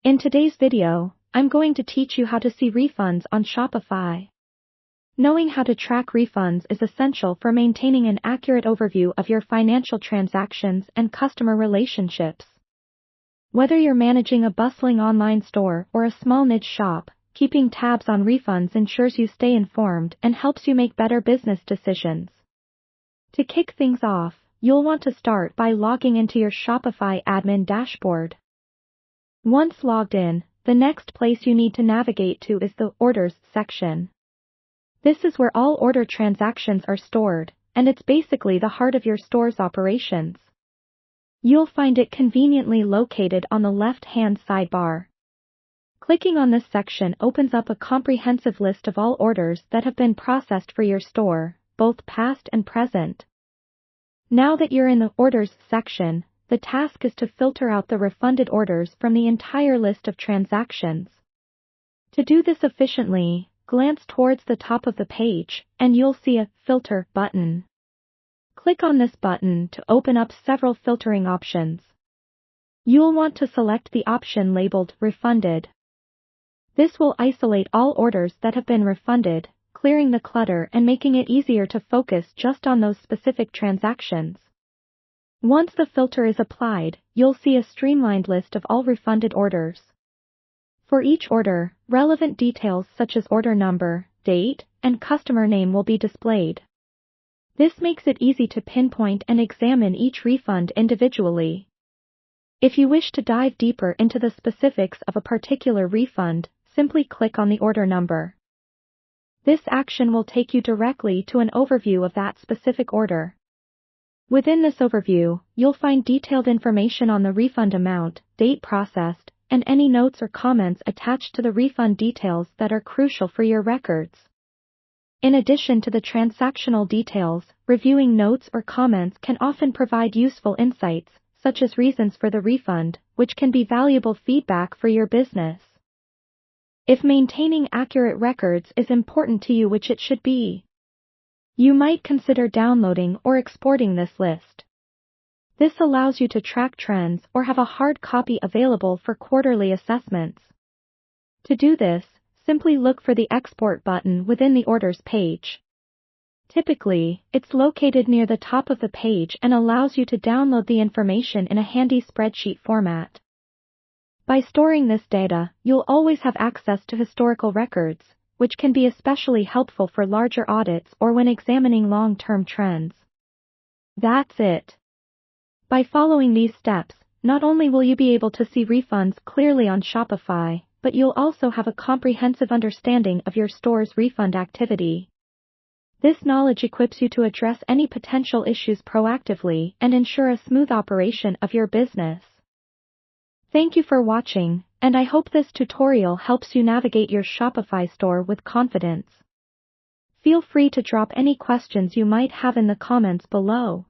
In today's video, I'm going to teach you how to see refunds on Shopify. Knowing how to track refunds is essential for maintaining an accurate overview of your financial transactions and customer relationships. Whether you're managing a bustling online store or a small niche shop, keeping tabs on refunds ensures you stay informed and helps you make better business decisions. To kick things off, you'll want to start by logging into your Shopify admin dashboard. Once logged in, the next place you need to navigate to is the Orders section. This is where all order transactions are stored, and it's basically the heart of your store's operations. You'll find it conveniently located on the left-hand sidebar. Clicking on this section opens up a comprehensive list of all orders that have been processed for your store, both past and present. Now that you're in the Orders section, the task is to filter out the refunded orders from the entire list of transactions. To do this efficiently, glance towards the top of the page, and you'll see a Filter button. Click on this button to open up several filtering options. You'll want to select the option labeled Refunded. This will isolate all orders that have been refunded, clearing the clutter and making it easier to focus just on those specific transactions. Once the filter is applied, you'll see a streamlined list of all refunded orders. For each order, relevant details such as order number, date, and customer name will be displayed. This makes it easy to pinpoint and examine each refund individually. If you wish to dive deeper into the specifics of a particular refund, simply click on the order number. This action will take you directly to an overview of that specific order. Within this overview, you'll find detailed information on the refund amount, date processed, and any notes or comments attached to the refund details that are crucial for your records. In addition to the transactional details, reviewing notes or comments can often provide useful insights, such as reasons for the refund, which can be valuable feedback for your business. If maintaining accurate records is important to you, which it should be, you might consider downloading or exporting this list. This allows you to track trends or have a hard copy available for quarterly assessments. To do this, simply look for the Export button within the Orders page. Typically, it's located near the top of the page and allows you to download the information in a handy spreadsheet format. By storing this data, you'll always have access to historical records, which can be especially helpful for larger audits or when examining long-term trends. That's it. By following these steps, not only will you be able to see refunds clearly on Shopify, but you'll also have a comprehensive understanding of your store's refund activity. This knowledge equips you to address any potential issues proactively and ensure a smooth operation of your business. Thank you for watching, and I hope this tutorial helps you navigate your Shopify store with confidence. Feel free to drop any questions you might have in the comments below.